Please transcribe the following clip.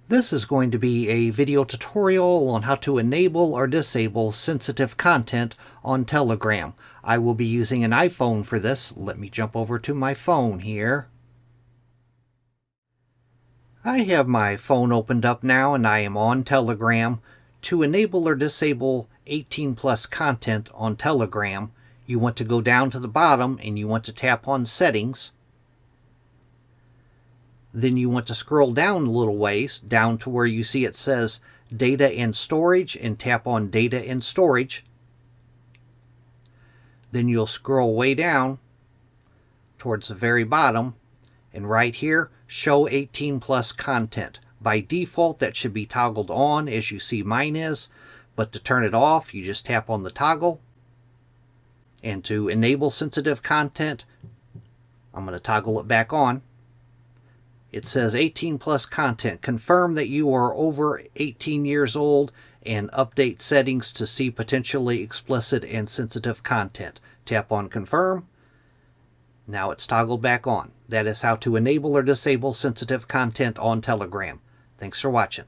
This is going to be a video tutorial on how to enable or disable sensitive content on Telegram. I will be using an iPhone for this. Let me jump over to my phone here. I have my phone opened up now and I am on Telegram. To enable or disable 18+ content on Telegram, you want to go down to the bottom and you want to tap on Settings. Then you want to scroll down a little ways, down to where you see it says Data and Storage, and tap on Data and Storage. Then you'll scroll way down towards the very bottom, and right here, Show 18+ Content. By default, that should be toggled on, as you see mine is, but to turn it off, you just tap on the toggle. And to enable sensitive content, I'm going to toggle it back on. It says 18+ content. Confirm that you are over 18 years old and update settings to see potentially explicit and sensitive content. Tap on confirm. Now it's toggled back on. That is how to enable or disable sensitive content on Telegram. Thanks for watching.